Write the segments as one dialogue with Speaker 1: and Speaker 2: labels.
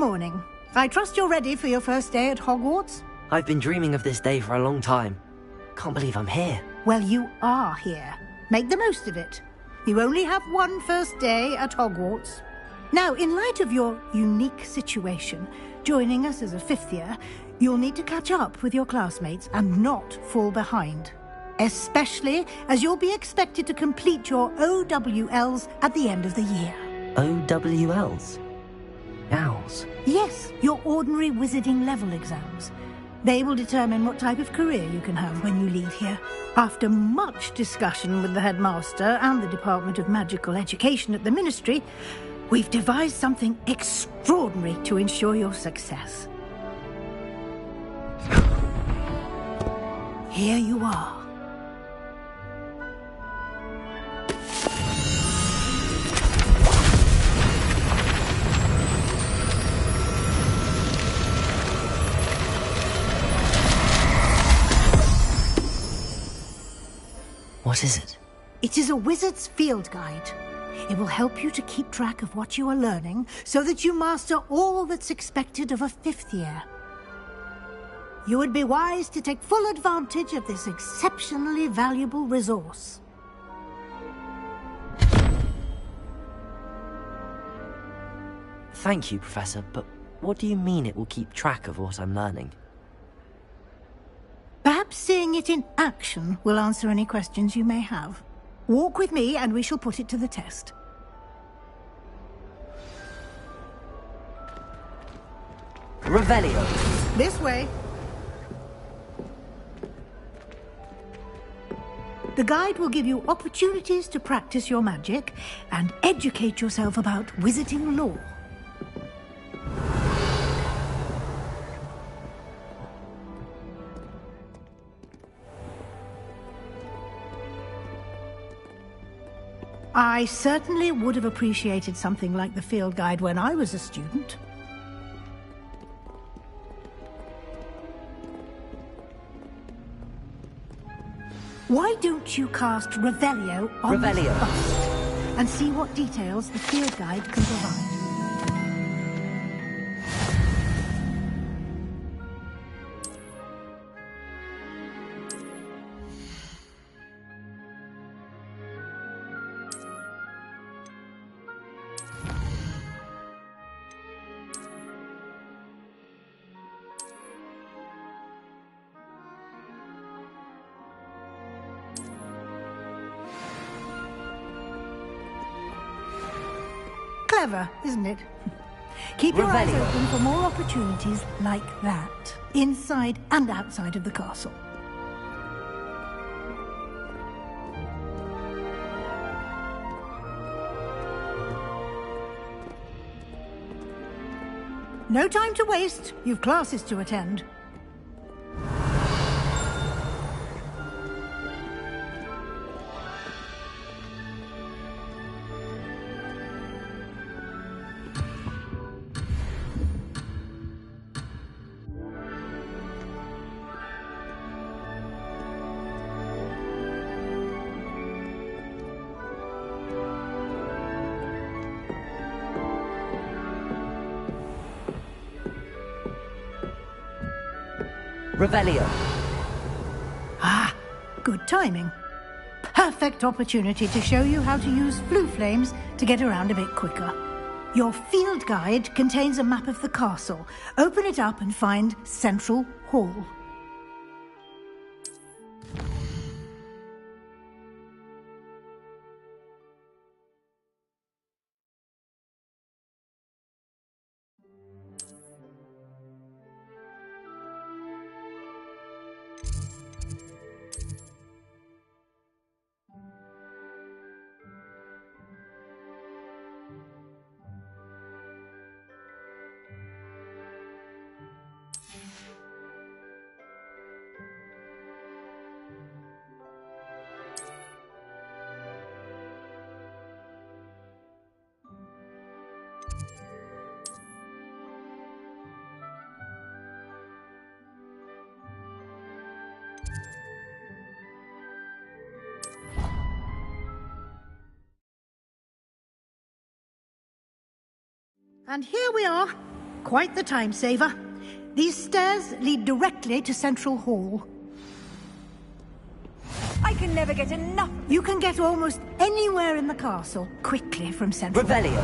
Speaker 1: morning. I trust you're ready for your first day at Hogwarts?
Speaker 2: I've been dreaming of this day for a long time. Can't believe I'm here.
Speaker 1: Well, you are here. Make the most of it. You only have one first day at Hogwarts. Now, in light of your unique situation, joining us as a fifth year, you'll need to catch up with your classmates and not fall behind. Especially as you'll be expected to complete your OWLs at the end of the year.
Speaker 2: OWLs? Owls?
Speaker 1: Yes, your ordinary wizarding level exams. They will determine what type of career you can have when you leave here. After much discussion with the headmaster and the Department of Magical Education at the Ministry, we've devised something extraordinary to ensure your success. Here you are.
Speaker 2: What is it?
Speaker 1: It is a wizard's field guide. It will help you to keep track of what you are learning so that you master all that's expected of a fifth year. You would be wise to take full advantage of this exceptionally valuable resource.
Speaker 2: Thank you, Professor, but what do you mean it will keep track of what I'm learning?
Speaker 1: Perhaps seeing it in action will answer any questions you may have. Walk with me and we shall put it to the test.
Speaker 2: Revelio!
Speaker 1: This way. The guide will give you opportunities to practice your magic and educate yourself about wizarding lore. I certainly would have appreciated something like the field guide when I was a student. Why don't you cast Revelio on this bust and see what details the field guide can provide? Clever, isn't it? Keep your eyes open for more opportunities like that, inside and outside of the castle. No time to waste. You've classes to attend.
Speaker 2: Revelio.
Speaker 1: Ah, good timing. Perfect opportunity to show you how to use flue flames to get around a bit quicker. Your field guide contains a map of the castle. Open it up and find Central Hall. And here we are, quite the time saver. These stairs lead directly to Central Hall.
Speaker 3: I can never get enough.
Speaker 1: You can get almost anywhere in the castle quickly from Central.
Speaker 2: Revelio.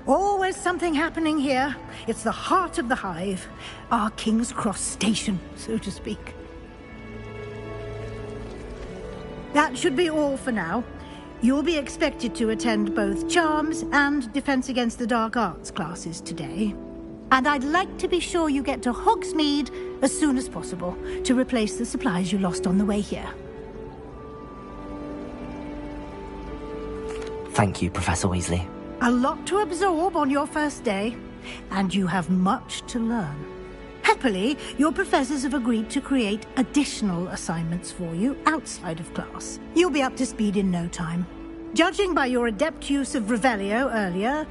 Speaker 1: Always something happening here. It's the heart of the hive. Our King's Cross station, so to speak. That should be all for now. You'll be expected to attend both Charms and Defense Against the Dark Arts classes today. And I'd like to be sure you get to Hogsmeade as soon as possible to replace the supplies you lost on the way here.
Speaker 2: Thank you, Professor Weasley.
Speaker 1: A lot to absorb on your first day, and you have much to learn. Happily, your professors have agreed to create additional assignments for you outside of class. You'll be up to speed in no time. Judging by your adept use of Revelio earlier,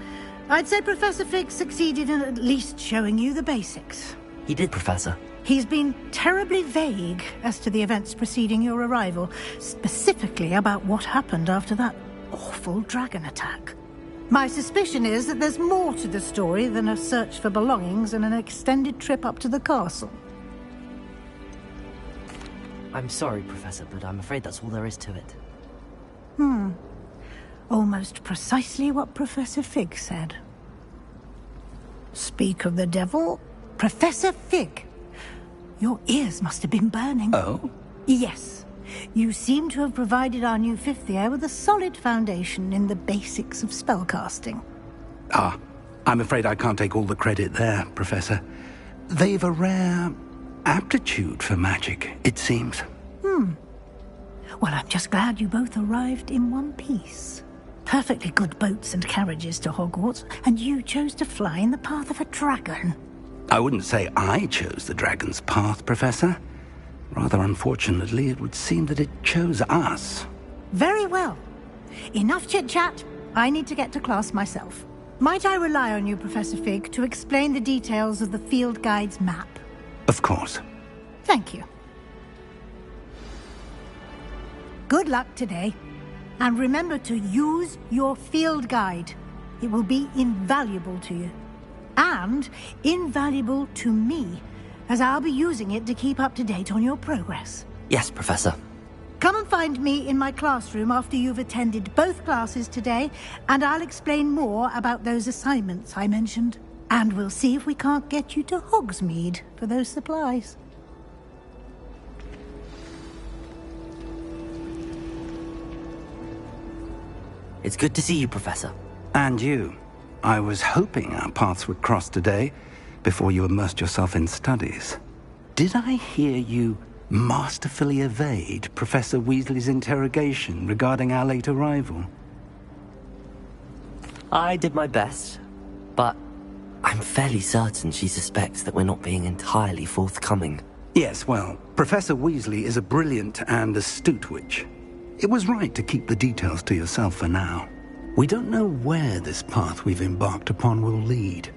Speaker 1: I'd say Professor Fig succeeded in at least showing you the basics.
Speaker 2: He did, Professor.
Speaker 1: He's been terribly vague as to the events preceding your arrival, specifically about what happened after that awful dragon attack. My suspicion is that there's more to the story than a search for belongings and an extended trip up to the castle.
Speaker 2: I'm sorry, Professor, but I'm afraid that's all there is to it.
Speaker 1: Almost precisely what Professor Fig said. Speak of the devil, Professor Fig. Your ears must have been burning.
Speaker 4: Oh?
Speaker 1: Yes. You seem to have provided our new fifth year with a solid foundation in the basics of spellcasting.
Speaker 4: Ah, I'm afraid I can't take all the credit there, Professor. They've a rare aptitude for magic, it seems.
Speaker 1: Well, I'm just glad you both arrived in one piece. Perfectly good boats and carriages to Hogwarts, and you chose to fly in the path of a dragon.
Speaker 4: I wouldn't say I chose the dragon's path, Professor. Rather unfortunately, it would seem that it chose us.
Speaker 1: Very well. Enough chit-chat. I need to get to class myself. Might I rely on you, Professor Fig, to explain the details of the field guide's map?
Speaker 4: Of course.
Speaker 1: Thank you. Good luck today. And remember to use your field guide. It will be invaluable to you. And invaluable to me, as I'll be using it to keep up to date on your progress.
Speaker 2: Yes, Professor.
Speaker 1: Come and find me in my classroom after you've attended both classes today, and I'll explain more about those assignments I mentioned. And we'll see if we can't get you to Hogsmeade for those supplies.
Speaker 2: It's good to see you, Professor.
Speaker 4: And you. I was hoping our paths would cross today, before you immersed yourself in studies. Did I hear you masterfully evade Professor Weasley's interrogation regarding our late arrival?
Speaker 2: I did my best, but I'm fairly certain she suspects that we're not being entirely forthcoming.
Speaker 4: Yes, well, Professor Weasley is a brilliant and astute witch. It was right to keep the details to yourself for now. We don't know where this path we've embarked upon will lead.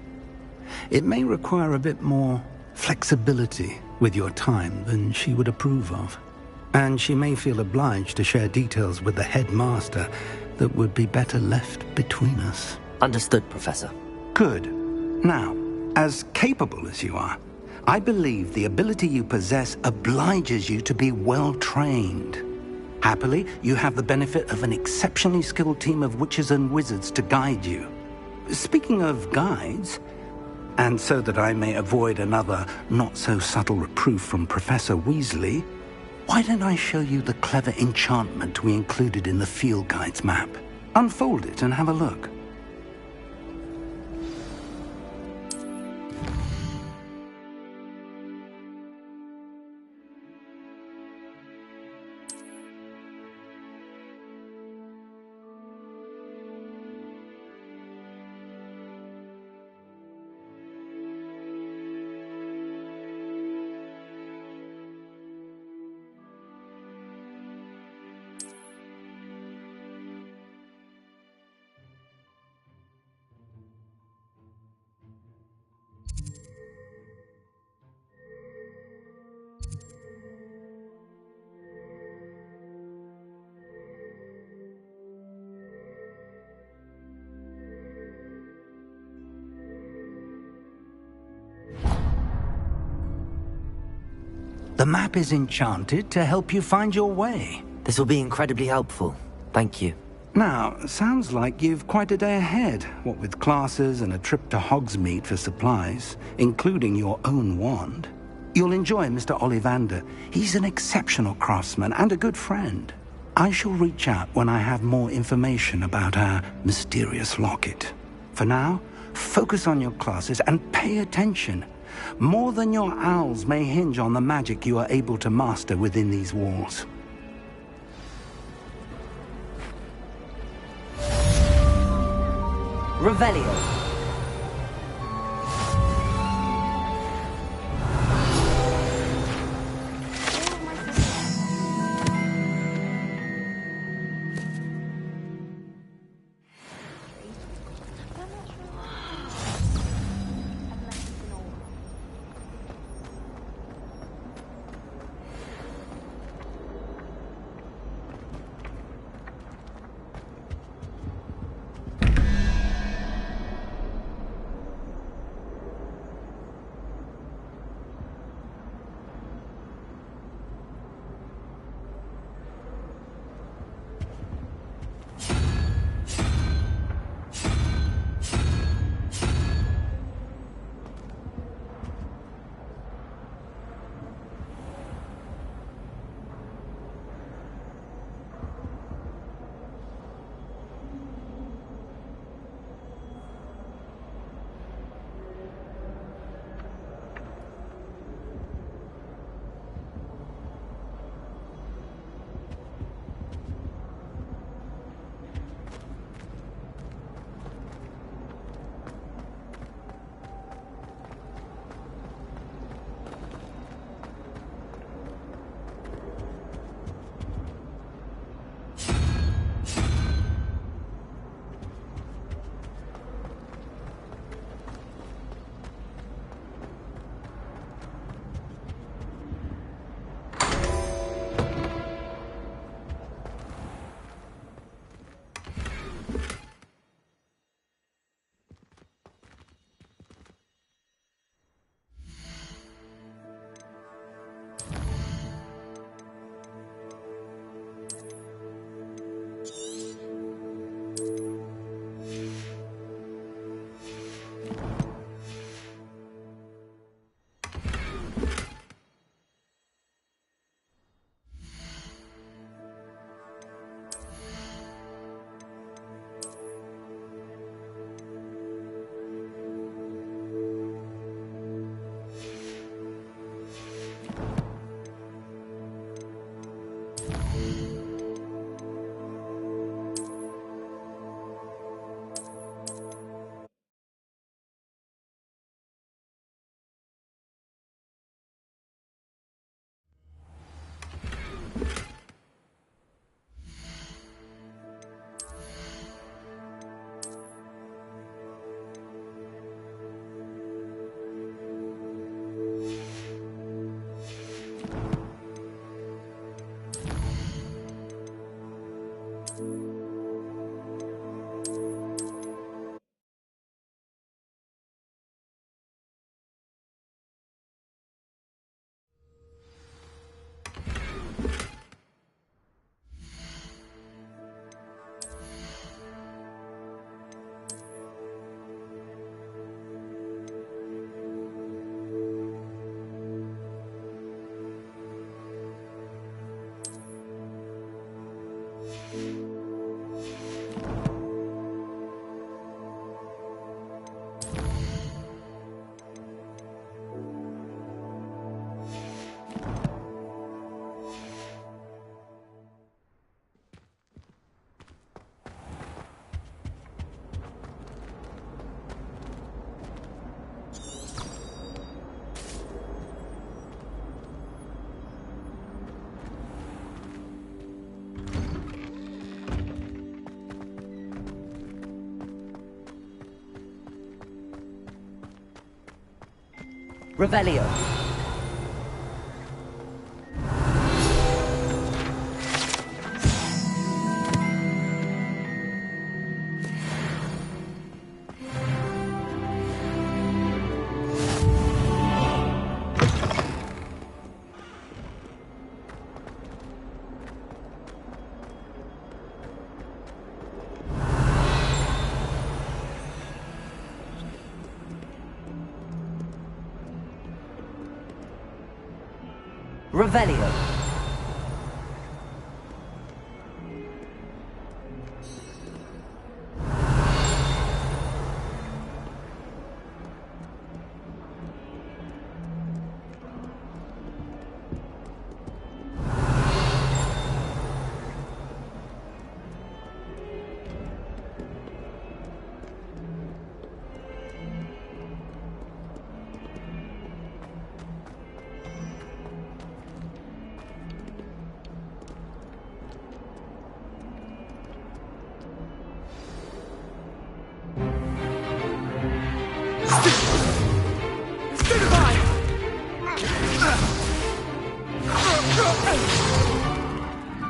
Speaker 4: It may require a bit more flexibility with your time than she would approve of. And she may feel obliged to share details with the headmaster that would be better left between us.
Speaker 2: Understood, Professor.
Speaker 4: Good. Now, as capable as you are, I believe the ability you possess obliges you to be well trained. Happily, you have the benefit of an exceptionally skilled team of witches and wizards to guide you. Speaking of guides, and so that I may avoid another not-so-subtle reproof from Professor Weasley, why don't I show you the clever enchantment we included in the field guide's map? Unfold it and have a look. The map is enchanted to help you find your way.
Speaker 2: This will be incredibly helpful. Thank you.
Speaker 4: Now, sounds like you've quite a day ahead, what with classes and a trip to Hogsmeade for supplies, including your own wand. You'll enjoy Mr. Ollivander. He's an exceptional craftsman and a good friend. I shall reach out when I have more information about our mysterious locket. For now, focus on your classes and pay attention. More than your owls may hinge on the magic you are able to master within these walls.
Speaker 2: Revelio. Revelio. Revelio.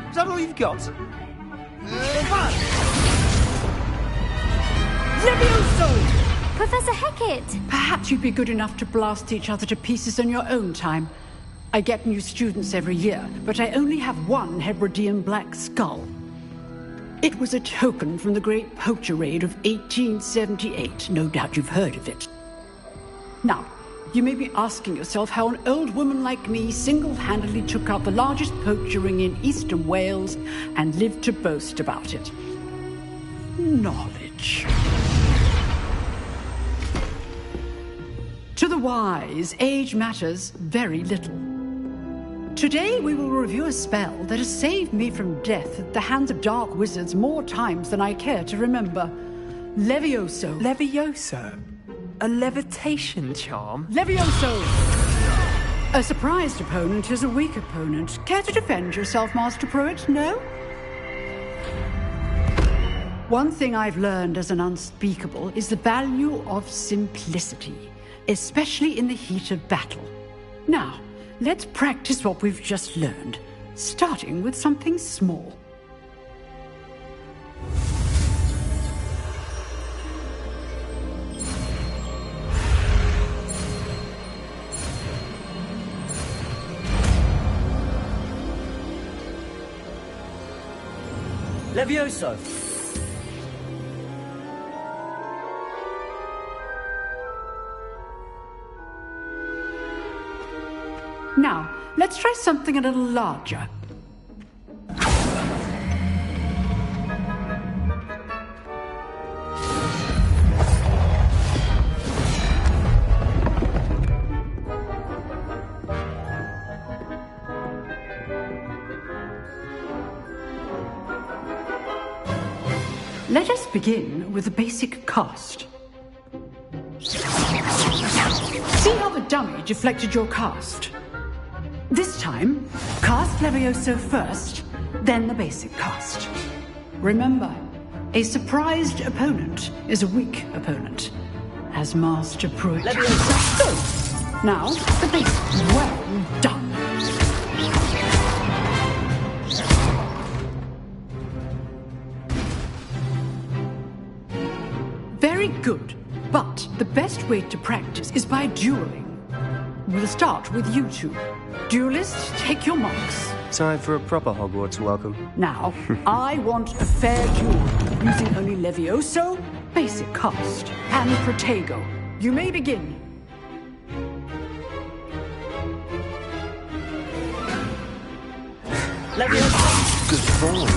Speaker 5: Is that all you've got?
Speaker 3: Levioso! Professor Hecat!
Speaker 6: Perhaps you'd be good enough to blast each other to pieces on your own time. I get new students every year, but I only have one Hebridean black skull. It was a token from the Great Poacher Raid of 1878. No doubt you've heard of it. Now, you may be asking yourself how an old woman like me single-handedly took out the largest poacher ring in eastern Wales and lived to boast about it. Knowledge. To the wise, age matters very little. Today we will review a spell that has saved me from death at the hands of dark wizards more times than I care to remember. Levioso.
Speaker 5: Levioso? A levitation charm?
Speaker 6: Levioso! A surprised opponent is a weak opponent. Care to defend yourself, Master Pruitt? No? One thing I've learned as an unspeakable is the value of simplicity, especially in the heat of battle. Now, let's practice what we've just learned, starting with something small.
Speaker 2: Levioso.
Speaker 6: Now, let's try something a little larger. Let us begin with the basic cast. See how the dummy deflected your cast? This time, cast Levioso first, then the basic cast. Remember, a surprised opponent is a weak opponent, as Master Pruitt.
Speaker 2: Levioso!
Speaker 6: Good. Now, the basic. Well done. Very good, but the best way to practice is by dueling. We'll start with you two. Duelists, take your marks.
Speaker 5: Time for a proper Hogwarts welcome.
Speaker 6: Now, I want a fair duel, using only Levioso, basic cast, and Protego. You may begin.
Speaker 2: Levioso.
Speaker 5: Good form.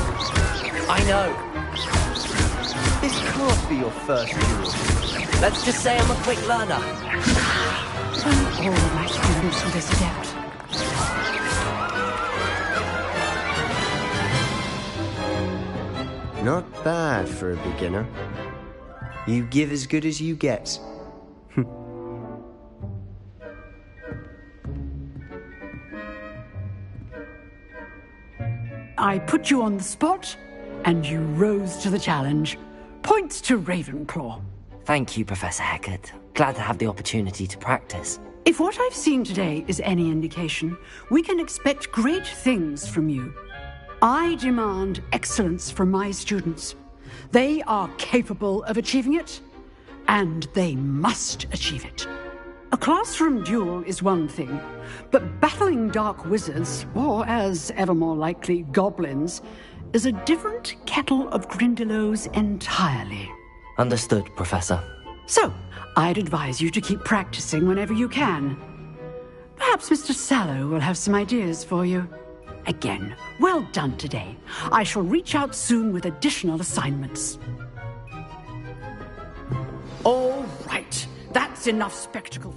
Speaker 2: I know.
Speaker 5: This can't be your first duel.
Speaker 2: Let's just say I'm a quick learner.
Speaker 6: All of my students are this adept.
Speaker 5: Not bad for a beginner. You give as good as you get.
Speaker 6: I put you on the spot, and you rose to the challenge. Points to Ravenclaw.
Speaker 2: Thank you, Professor Hecat. Glad to have the opportunity to practice.
Speaker 6: If what I've seen today is any indication, we can expect great things from you. I demand excellence from my students. They are capable of achieving it, and they must achieve it. A classroom duel is one thing, but battling dark wizards, or as ever more likely, goblins, is a different kettle of Grindylows entirely.
Speaker 2: Understood, Professor.
Speaker 6: So, I'd advise you to keep practicing whenever you can. Perhaps Mr. Sallow will have some ideas for you. Again, well done today. I shall reach out soon with additional assignments. All right, that's enough spectacle.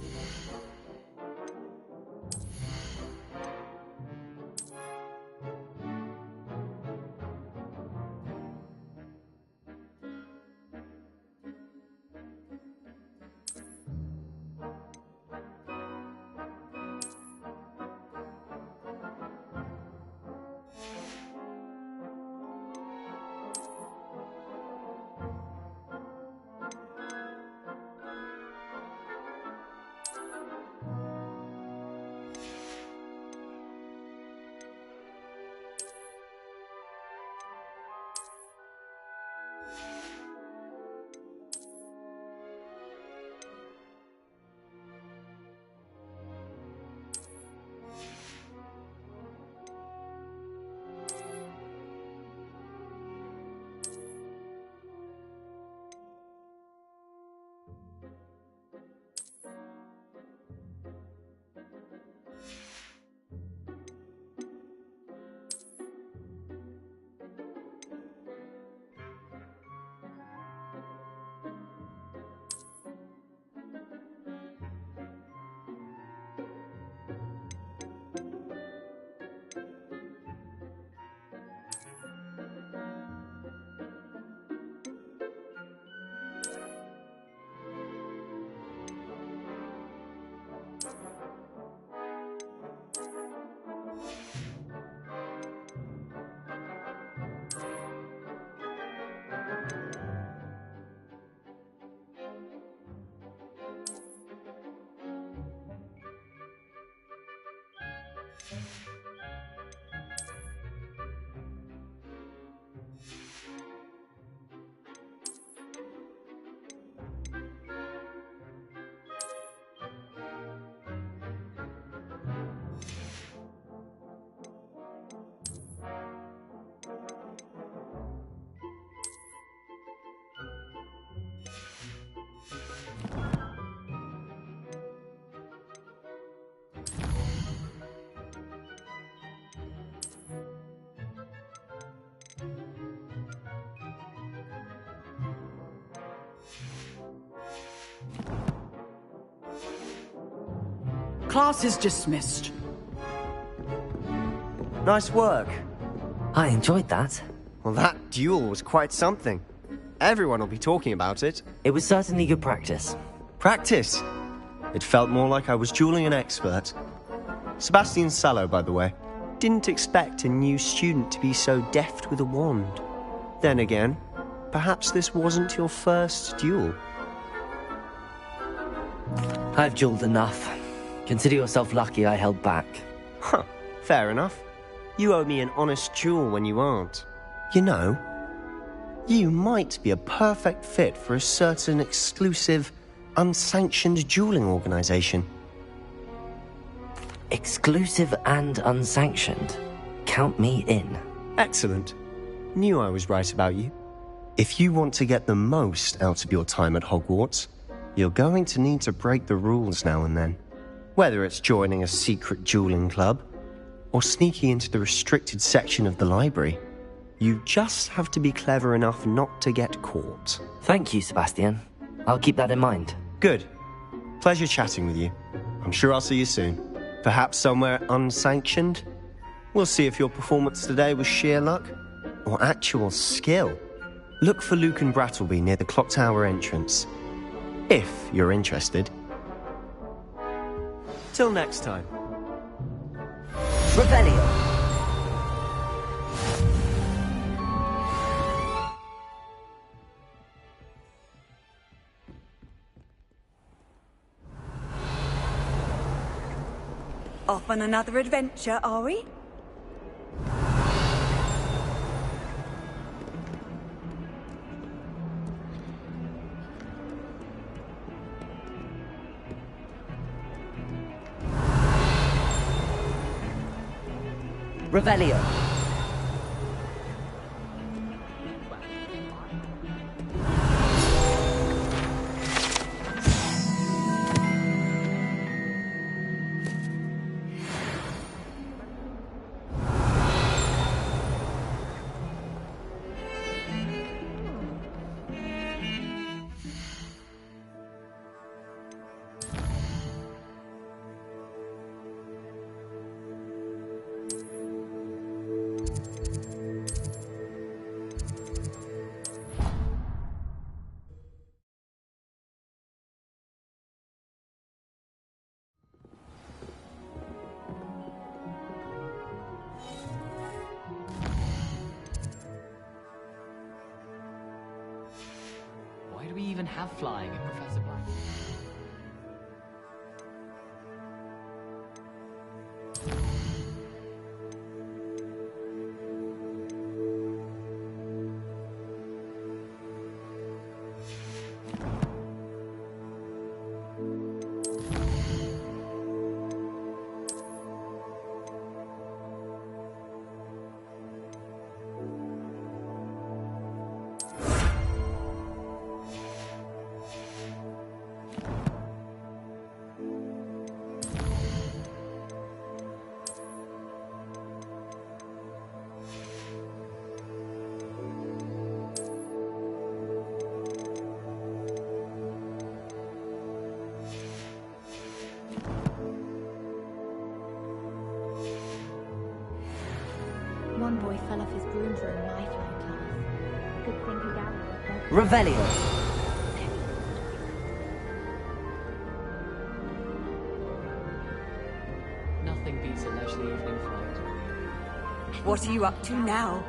Speaker 6: Class is dismissed.
Speaker 5: Nice work.
Speaker 2: I enjoyed that.
Speaker 5: Well, that duel was quite something. Everyone will be talking about it.
Speaker 2: It was certainly good practice.
Speaker 5: Practice? It felt more like I was dueling an expert. Sebastian Sallow, by the way. Didn't expect a new student to be so deft with a wand. Then again, perhaps this wasn't your first duel.
Speaker 2: I've dueled enough. Consider yourself lucky I held back.
Speaker 5: Huh, fair enough. You owe me an honest duel when you aren't. You know, you might be a perfect fit for a certain exclusive, unsanctioned dueling organization.
Speaker 2: Exclusive and unsanctioned. Count me in.
Speaker 5: Excellent. Knew I was right about you. If you want to get the most out of your time at Hogwarts, you're going to need to break the rules now and then. Whether it's joining a secret dueling club, or sneaking into the restricted section of the library, you just have to be clever enough not to get caught.
Speaker 2: Thank you, Sebastian. I'll keep that in mind.
Speaker 5: Good. Pleasure chatting with you. I'm sure I'll see you soon. Perhaps somewhere unsanctioned? We'll see if your performance today was sheer luck, or actual skill. Look for Luke and Brattleby near the clock tower entrance, if you're interested. Till next time.
Speaker 2: Revelio.
Speaker 7: Off on another adventure, are we?
Speaker 2: Revelio.
Speaker 8: even have flying in Professor Black.
Speaker 3: One boy fell off his broom during my flying class. Good thing he got
Speaker 2: Revelio.
Speaker 8: Nothing beats a leisurely evening flight.
Speaker 7: What are you up to now?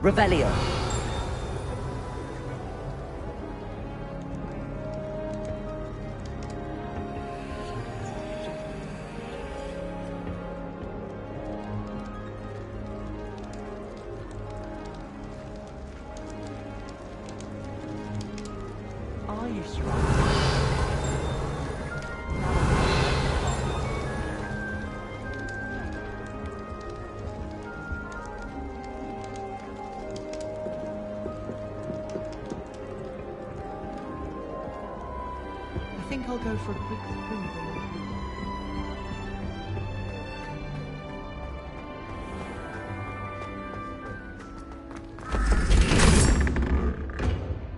Speaker 2: Revelio.
Speaker 8: Are you strong? I think I'll go for a quick swim.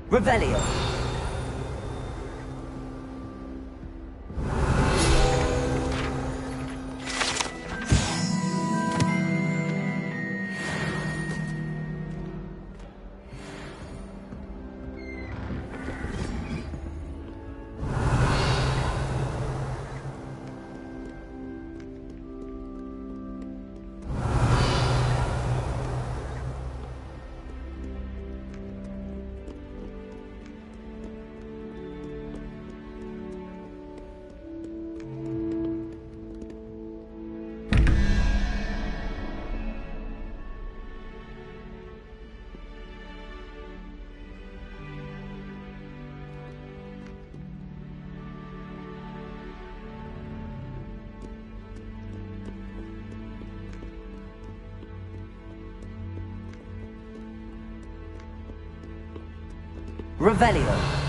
Speaker 2: Revelio. Revelio.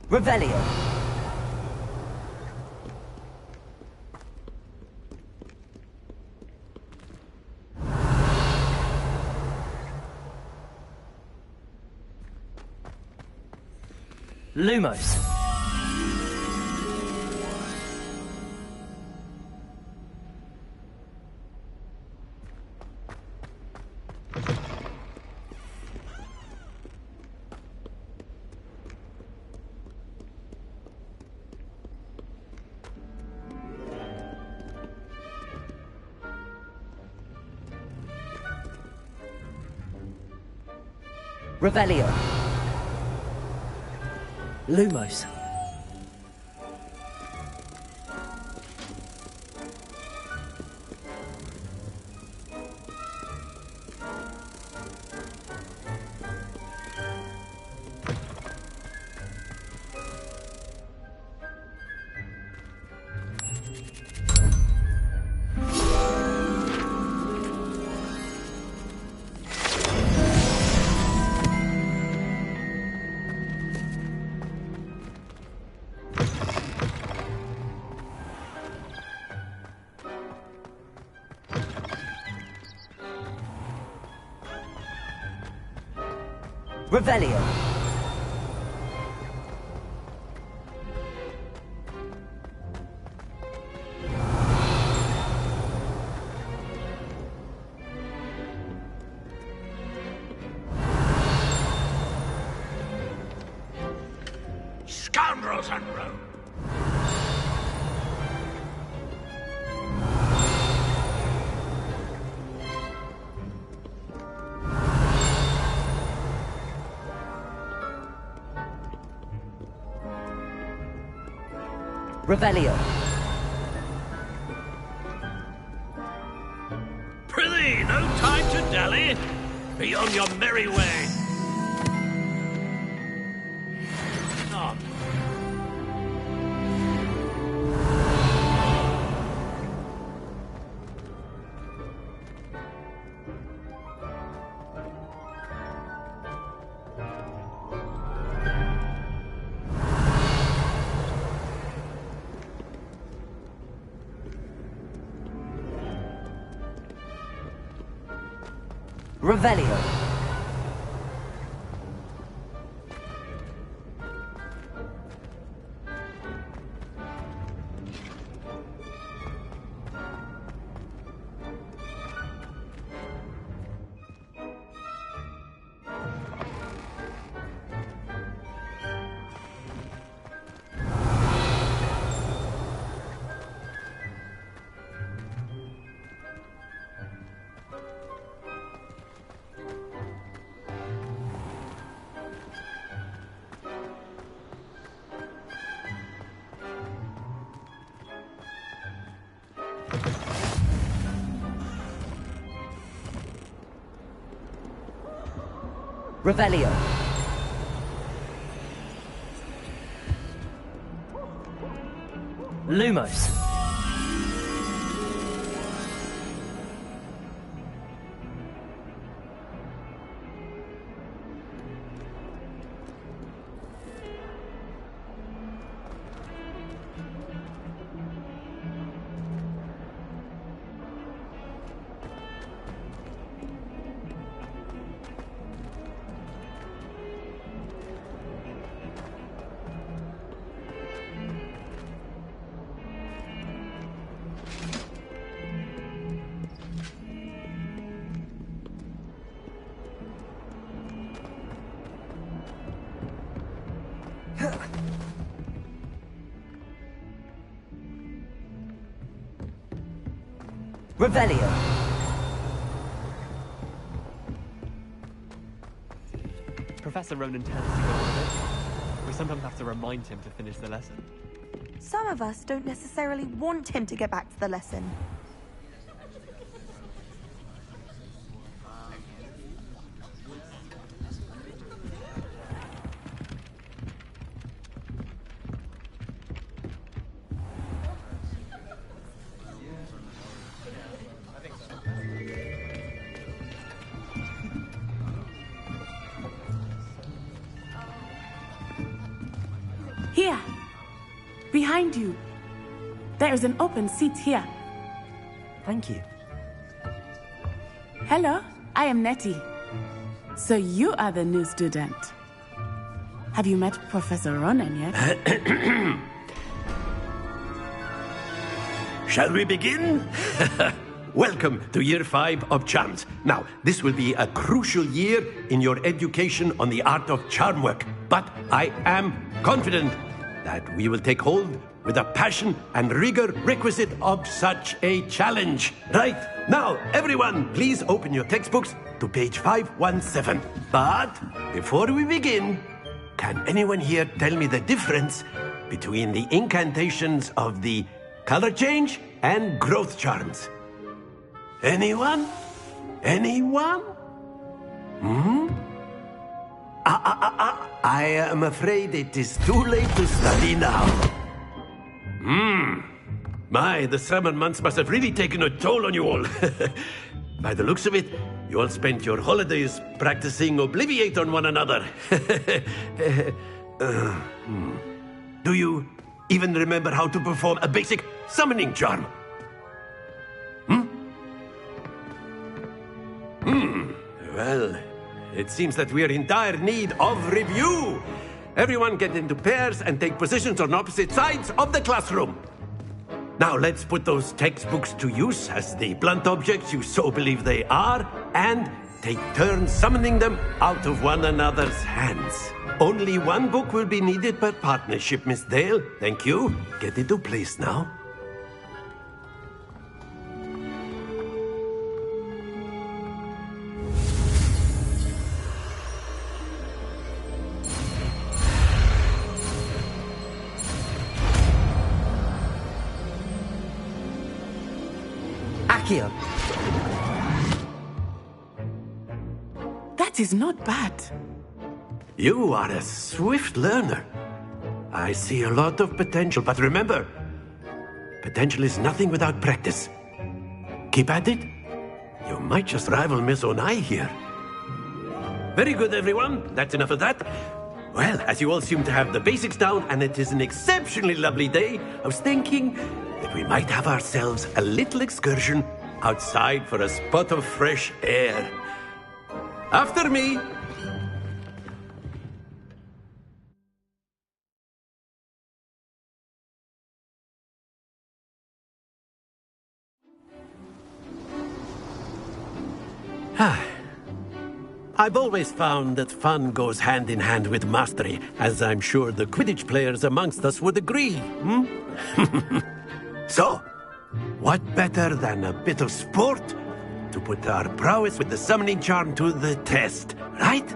Speaker 2: Revelio. Lumos. Revelio. Lumos. Revelio.
Speaker 9: Scoundrels and rogues!
Speaker 2: Revelio.
Speaker 9: Prithee, no time to dally. Be on your merry way. On.
Speaker 2: Revelio. Revelio. Lumos. Revelio.
Speaker 8: Professor Ronan tends to go on a bit. We sometimes have to remind him to finish the lesson.
Speaker 10: Some of us don't necessarily want him to get back to the lesson.
Speaker 11: Here, behind you. There is an open seat here.
Speaker 2: Thank you.
Speaker 11: Hello, I am Nettie. So you are the new student. Have you met Professor Ronan yet?
Speaker 9: Shall we begin? Welcome to Year 5 of Charms. Now, this will be a crucial year in your education on the art of charm work. But I am confident that we will take hold with the passion and rigor requisite of such a challenge. Right, now, everyone, please open your textbooks to page 517. But before we begin, can anyone here tell me the difference between the incantations of the color change and growth charms? Anyone? Anyone? I am afraid it is too late to study now. My, the summer months must have really taken a toll on you all. By the looks of it, you all spent your holidays practicing Obliviate on one another. Do you even remember how to perform a basic summoning charm? Well, it seems that we are in dire need of review. Everyone get into pairs and take positions on opposite sides of the classroom. Now let's put those textbooks to use as the blunt objects you so believe they are, and take turns summoning them out of one another's hands. Only one book will be needed per partnership, Miss Dale. Thank you. Get into place now.
Speaker 2: Accio.
Speaker 11: That is not bad.
Speaker 9: You are a swift learner. I see a lot of potential, but remember, potential is nothing without practice. Keep at it. You might just rival Miss Onai here. Very good, everyone. That's enough of that. Well, as you all seem to have the basics down, and it is an exceptionally lovely day, I was thinking that we might have ourselves a little excursion outside for a spot of fresh air. After me. I've always found that fun goes hand in hand with mastery, as I'm sure the Quidditch players amongst us would agree. So, what better than a bit of sport to put our prowess with the summoning charm to the test, right?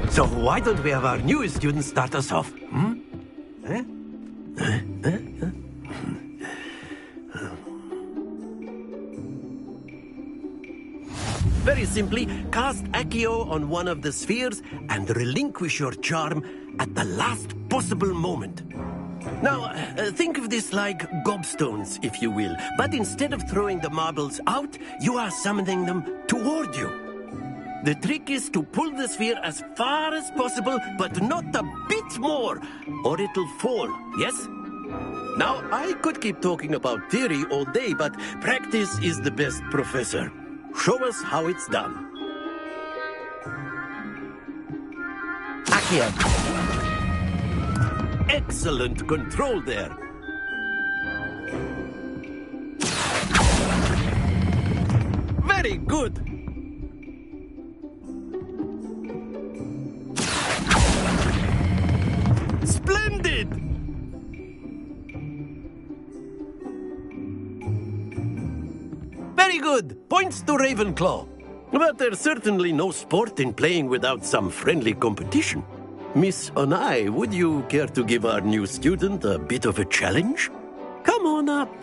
Speaker 9: So why don't we have our newest student start us off? Very simply, cast Accio on one of the spheres and relinquish your charm at the last possible moment. Now, think of this like gobstones, if you will. But instead of throwing the marbles out, you are summoning them toward you. The trick is to pull the sphere as far as possible, but not a bit more, or it'll fall, yes? Now, I could keep talking about theory all day, but practice is the best professor. Show us how it's done.
Speaker 2: Accio.
Speaker 9: Excellent control there. Very good. Splendid! Very good. Points to Ravenclaw. But there's certainly no sport in playing without some friendly competition. Miss Onai, would you care to give our new student a bit of a challenge? Come on up.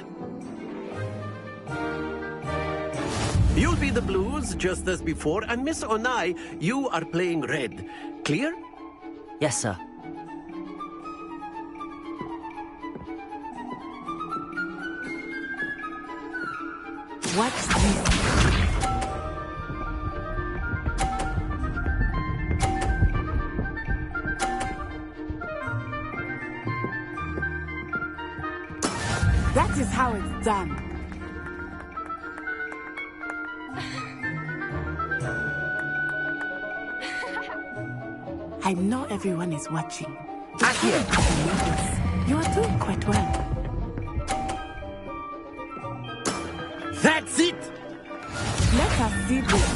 Speaker 9: You'll be the blues, just as before, and Miss Onai, you are playing red. Clear?
Speaker 2: Yes, sir.
Speaker 11: What's this? That is how it's done. I know everyone is watching. You are doing quite well.
Speaker 9: That's it!
Speaker 11: Let us see this.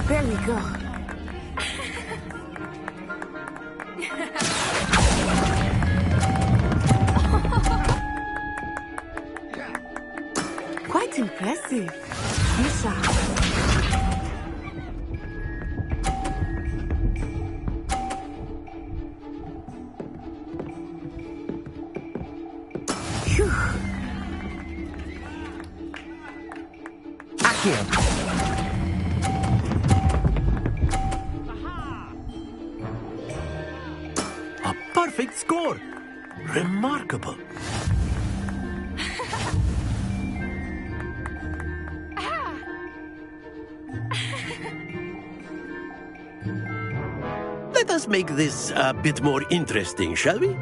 Speaker 11: There we go. Quite impressive. Lisa. Phew.
Speaker 2: Accio.
Speaker 9: A perfect score! Remarkable. Let us make this a bit more interesting, shall we?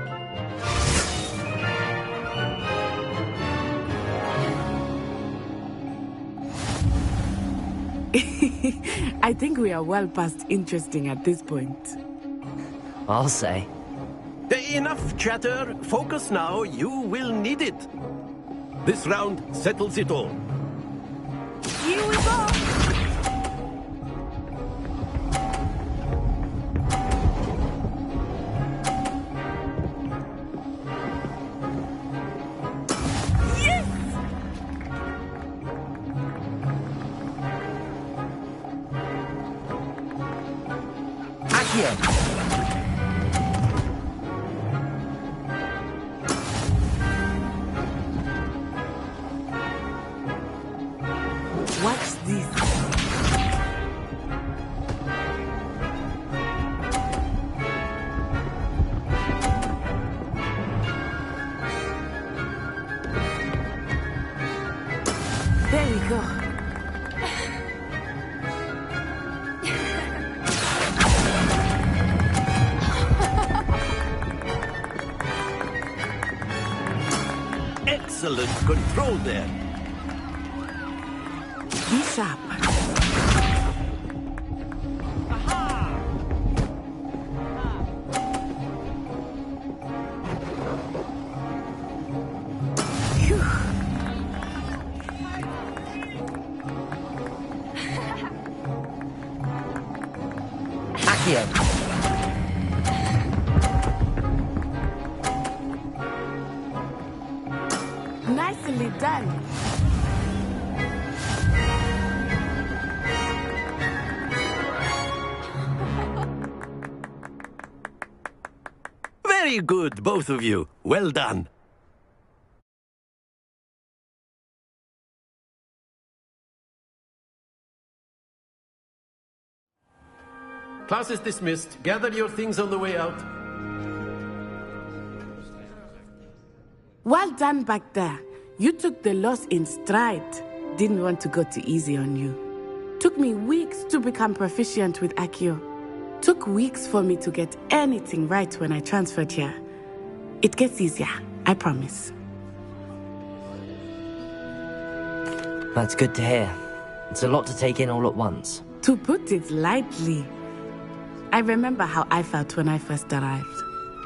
Speaker 11: I think we are well past interesting at this point.
Speaker 2: I'll say.
Speaker 9: Enough chatter. Focus now. You will need it. This round settles it all.
Speaker 11: Here we go! What's this? There we go.
Speaker 9: Excellent control there.
Speaker 11: Be sharp. Phew.
Speaker 2: Accio.
Speaker 11: Nicely done.
Speaker 9: Very good, both of you. Well done. Class is dismissed. Gather your things on the way out.
Speaker 11: Well done back there. You took the loss in stride. Didn't want to go too easy on you. Took me weeks to become proficient with Accio. Took weeks for me to get anything right when I transferred here. It gets easier, I promise.
Speaker 2: That's good to hear. It's a lot to take in all at once.
Speaker 11: To put it lightly, I remember how I felt when I first arrived.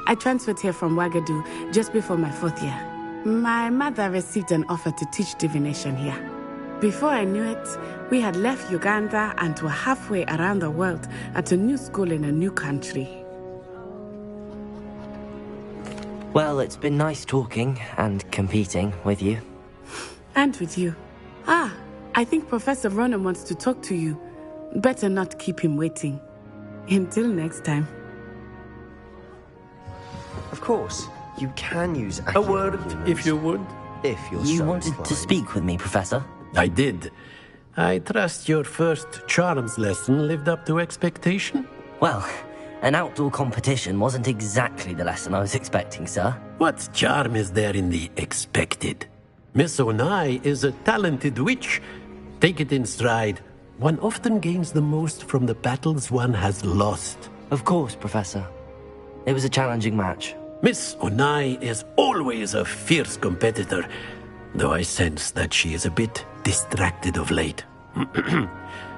Speaker 11: I transferred here from Ouagadougou just before my 4th year. My mother received an offer to teach divination here. Before I knew it, we had left Uganda and were halfway around the world at a new school in a new country.
Speaker 2: Well, it's been nice talking and competing with you.
Speaker 11: And with you. Ah, I think Professor Ronan wants to talk to you. Better not keep him waiting. Until next time.
Speaker 5: Of course, you can use
Speaker 9: A word, if you would.
Speaker 5: If you're
Speaker 2: You
Speaker 5: so
Speaker 2: wanted to
Speaker 5: inclined.
Speaker 2: speak with me, Professor?
Speaker 9: I did. I trust your first charms lesson lived up to expectation?
Speaker 2: Well, an outdoor competition wasn't exactly the lesson I was expecting, sir.
Speaker 9: What charm is there in the expected? Miss Onai is a talented witch. Take it in stride. One often gains the most from the battles one has lost.
Speaker 2: Of course, Professor. It was a challenging match.
Speaker 9: Miss Onai is always a fierce competitor, though I sense that she is a bit distracted of late.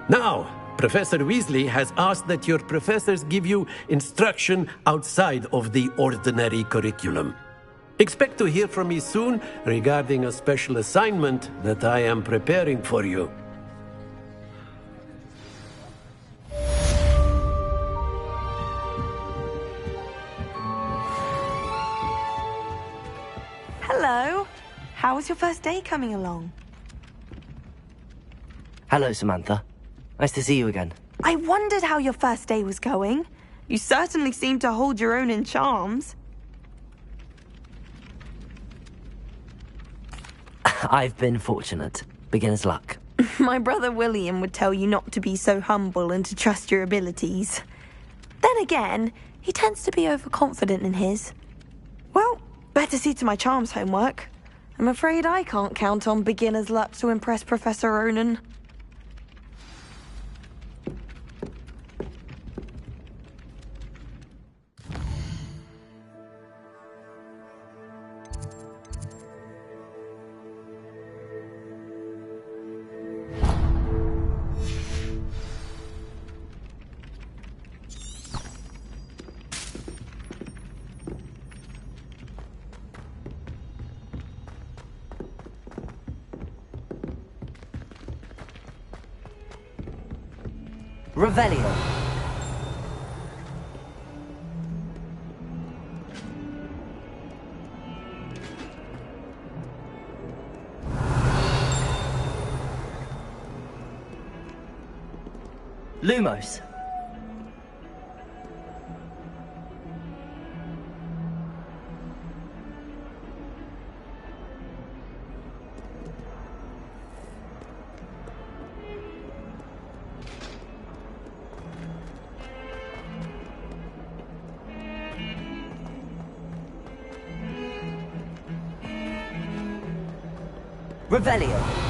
Speaker 9: Now, Professor Weasley has asked that your professors give you instruction outside of the ordinary curriculum. Expect to hear from me soon regarding a special assignment that I am preparing for you.
Speaker 10: Hello. How was your first day coming along?
Speaker 2: Hello, Samantha. Nice to see you again.
Speaker 10: I wondered how your first day was going. You certainly seem to hold your own in charms.
Speaker 2: I've been fortunate. Beginner's luck.
Speaker 10: My brother William would tell you not to be so humble and to trust your abilities. Then again, he tends to be overconfident in his. Well, better see to my charms homework. I'm afraid I can't count on beginner's luck to impress Professor Ronan.
Speaker 2: Revelio. Lumos. Revelio.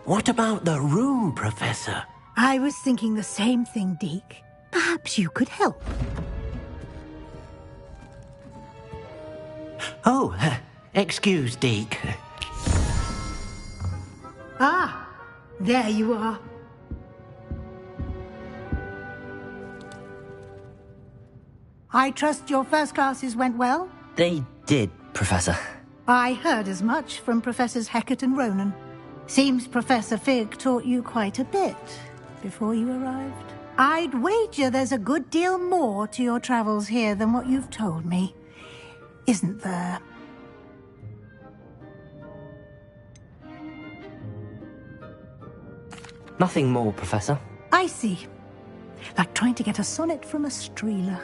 Speaker 9: What about the room, Professor?
Speaker 1: I was thinking the same thing, Deke. Perhaps you could help.
Speaker 9: Oh, excuse, Deke.
Speaker 1: Ah, there you are. I trust your first classes went well?
Speaker 2: They did, Professor.
Speaker 1: I heard as much from Professors Hecat and Ronan. Seems Professor Fig taught you quite a bit before you arrived. I'd wager there's a good deal more to your travels here than what you've told me. Isn't there?
Speaker 2: Nothing more, Professor.
Speaker 1: I see. Like trying to get a sonnet from a streeler.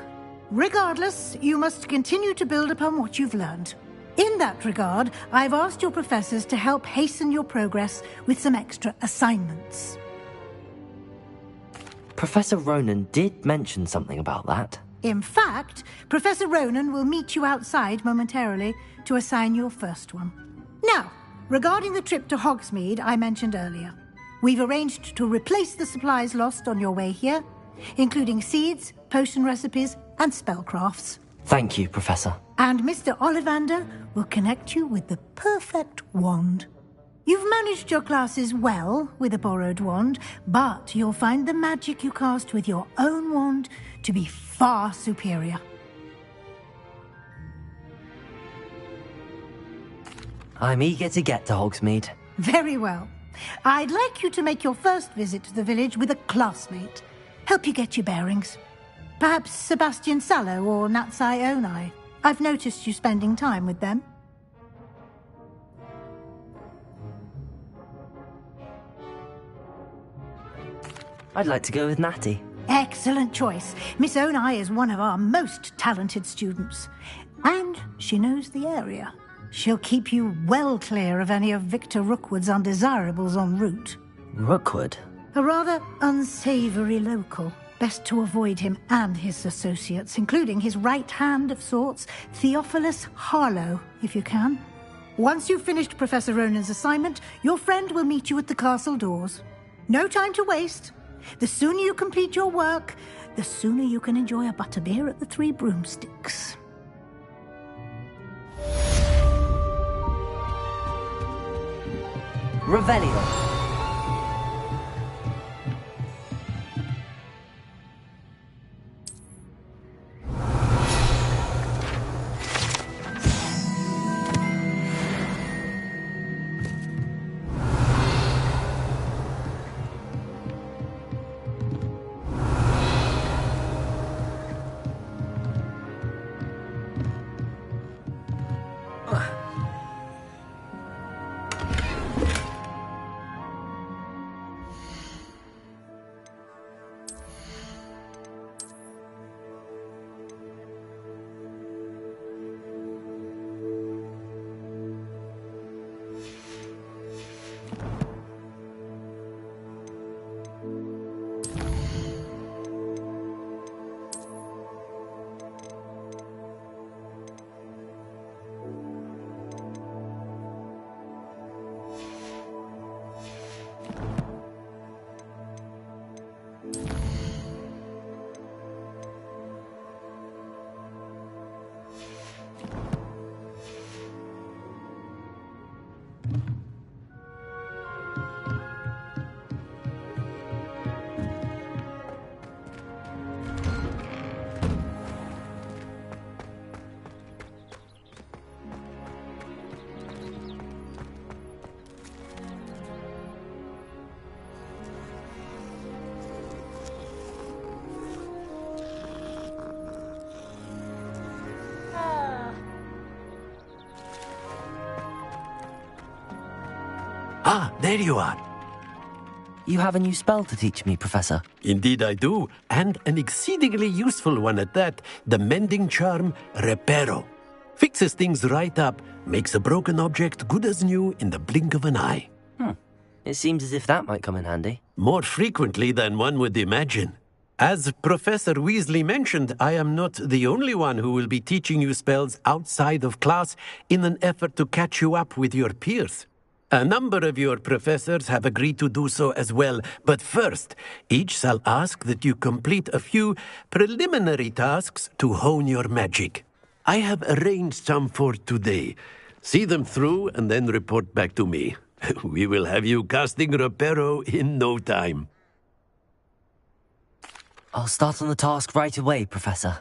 Speaker 1: Regardless, you must continue to build upon what you've learned. In that regard, I've asked your professors to help hasten your progress with some extra assignments.
Speaker 2: Professor Ronan did mention something about that.
Speaker 1: In fact, Professor Ronan will meet you outside momentarily to assign your first one. Now, regarding the trip to Hogsmeade I mentioned earlier, we've arranged to replace the supplies lost on your way here, including seeds, potion recipes, and spellcrafts.
Speaker 2: Thank you, Professor.
Speaker 1: And Mr. Ollivander will connect you with the perfect wand. You've managed your classes well with a borrowed wand, but you'll find the magic you cast with your own wand to be far superior.
Speaker 2: I'm eager to get to Hogsmeade.
Speaker 1: Very well. I'd like you to make your first visit to the village with a classmate. help you get your bearings. Perhaps Sebastian Sallow or Natsai Onai. I've noticed you spending time with them.
Speaker 2: I'd like to go with Natty.
Speaker 1: Excellent choice. Miss Onai is one of our most talented students. And she knows the area. She'll keep you well clear of any of Victor Rookwood's undesirables en route.
Speaker 2: Rookwood?
Speaker 1: A rather unsavoury local. Best to avoid him and his associates, including his right hand of sorts, Theophilus Harlow, if you can. Once you've finished Professor Ronan's assignment, your friend will meet you at the castle doors. No time to waste. The sooner you complete your work, the sooner you can enjoy a butterbeer at the Three Broomsticks.
Speaker 2: Revelio.
Speaker 9: Ah, there you are.
Speaker 2: You have a new spell to teach me, Professor.
Speaker 9: Indeed I do, and an exceedingly useful one at that. The mending charm, Reparo. Fixes things right up, makes a broken object good as new in the blink of an eye.
Speaker 2: It seems as if that might come in handy.
Speaker 9: More frequently than one would imagine. As Professor Weasley mentioned, I am not the only one who will be teaching you spells outside of class in an effort to catch you up with your peers. A number of your professors have agreed to do so as well, but first, each shall ask that you complete a few preliminary tasks to hone your magic. I have arranged some for today. See them through and then report back to me. We will have you casting Reparo in no time.
Speaker 2: I'll start on the task right away, Professor.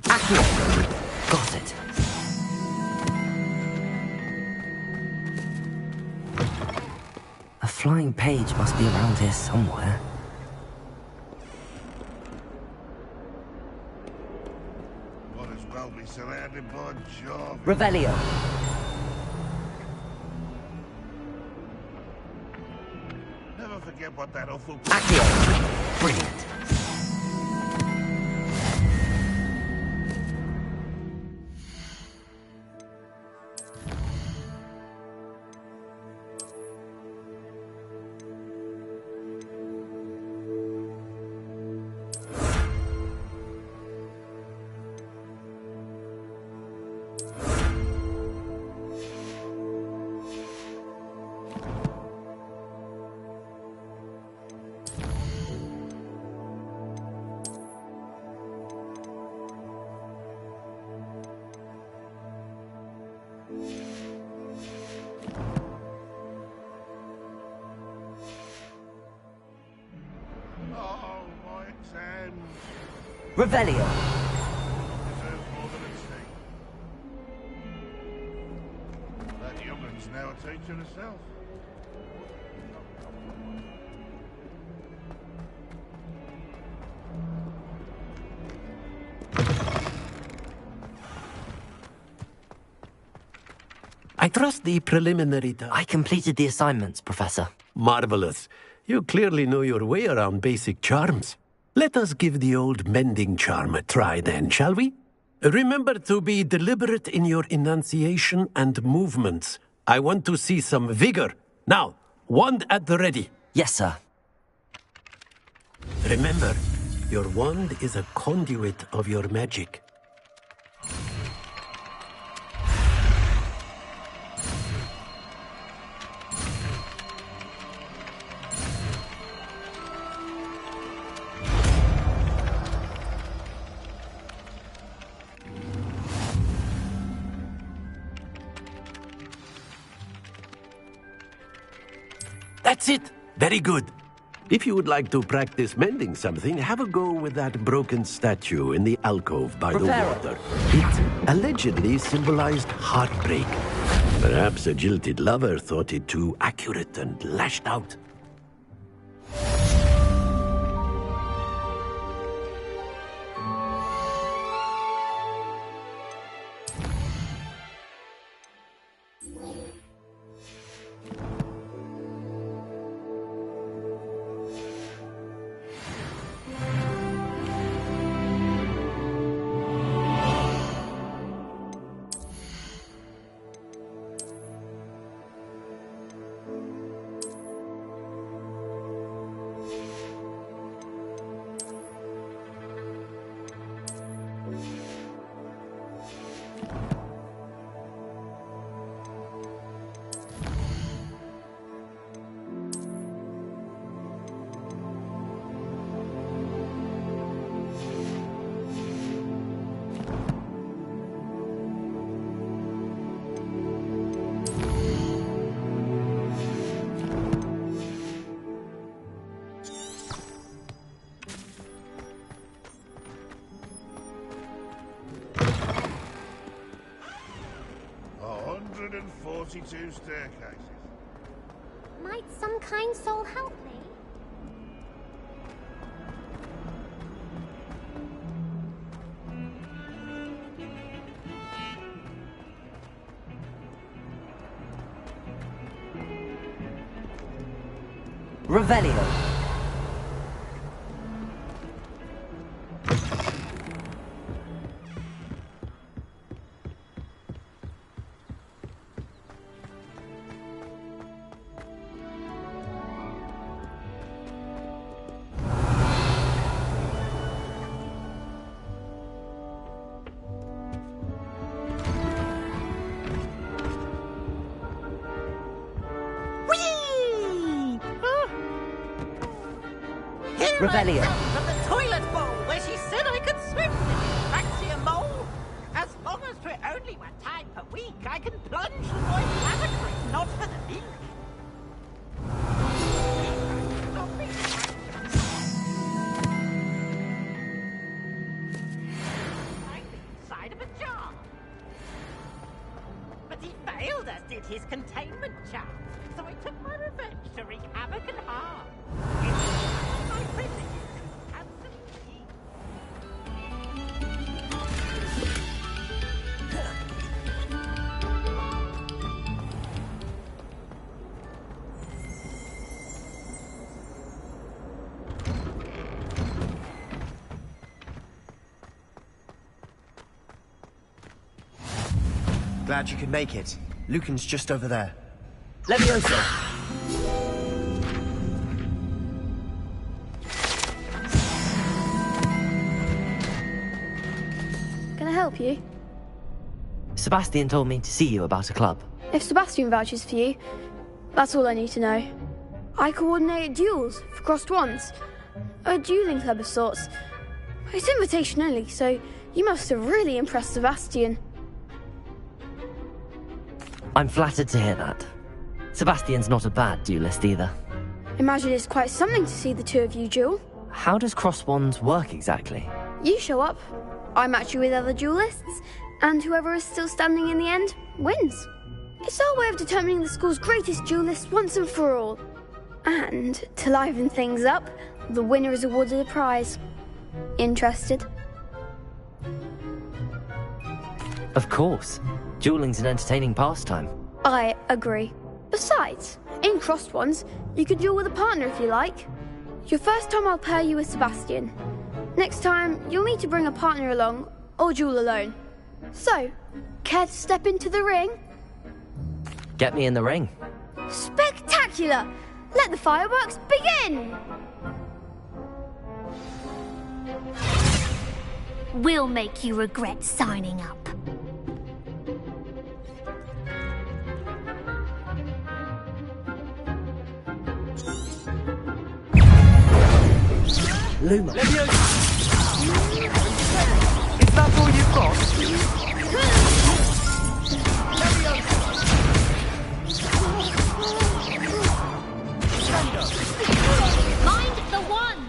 Speaker 2: Accurate. Got it. A flying page must be around here somewhere.
Speaker 12: Might as well be surrounded by Jarvis.
Speaker 2: Revelio.
Speaker 12: Never forget what that awful...
Speaker 2: Accio. Brilliant. Revelio.
Speaker 12: That young'un to herself.
Speaker 9: I trust the preliminary
Speaker 2: I completed the assignments, Professor.
Speaker 9: Marvelous. You clearly know your way around basic charms. Let us give the old mending charm a try then, shall we? Remember to be deliberate in your enunciation and movements. I want to see some vigor. Now, wand at the ready.
Speaker 2: Yes, sir.
Speaker 9: Remember, your wand is a conduit of your magic. That's it! Very good. If you would like to practice mending something, have a go with that broken statue in the alcove by the water. It allegedly symbolized heartbreak. Perhaps a jilted lover thought it too accurate and lashed out.
Speaker 12: Two staircases.
Speaker 3: Might some kind soul help me?
Speaker 2: Revelio. Revelio.
Speaker 13: From the toilet bowl where she said I could swim. Fancy a mole? As long as for only 1 time per week, I can plunge and avoid lavatory, not for the meek. Inside of a jar. But he failed, as did his containment charm. So I took my revenge to wreak havoc and harm. My privileges absolutely.
Speaker 5: Glad you could make it. Lucan's just over there.
Speaker 2: Levioso!
Speaker 14: Can I help you?
Speaker 2: Sebastian told me to see you about a club.
Speaker 14: If Sebastian vouches for you, that's all I need to know. I coordinate duels for crossed wands. A dueling club of sorts. It's invitation only, so you must have really impressed Sebastian.
Speaker 2: I'm flattered to hear that. Sebastian's not a bad duelist either.
Speaker 14: Imagine it's quite something to see the two of you duel.
Speaker 2: How does cross wands work exactly?
Speaker 14: You show up, I match you with other duelists, and whoever is still standing in the end wins. It's our way of determining the school's greatest duelist once and for all. And, to liven things up, the winner is awarded a prize. Interested?
Speaker 2: Of course. Dueling's an entertaining pastime.
Speaker 14: I agree. Besides, in crossed ones, you could duel with a partner if you like. Your first time I'll pair you with Sebastian. Next time, you'll need to bring a partner along, or duel alone. So, care to step into the ring?
Speaker 2: Get me in the ring.
Speaker 14: Spectacular! Let the fireworks begin!
Speaker 15: We'll make you regret signing up.
Speaker 2: Luma.
Speaker 8: Is that all you've got?
Speaker 15: Mind the one!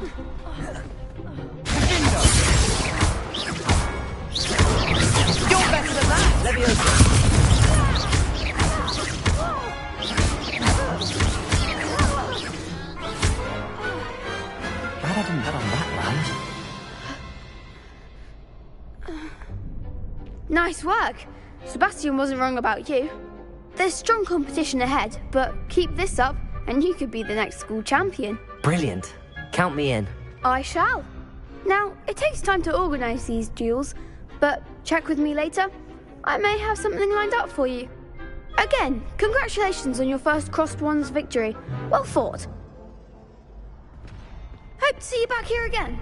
Speaker 13: You're better than that!
Speaker 2: Glad I didn't bet on that one.
Speaker 14: Nice work. Sebastian wasn't wrong about you. There's strong competition ahead, but keep this up and you could be the next school champion.
Speaker 2: Brilliant. Count me in.
Speaker 14: I shall. Now, it takes time to organise these duels, but check with me later. I may have something lined up for you. Again, congratulations on your first Crossed Ones victory. Well fought. Hope to see you back here again.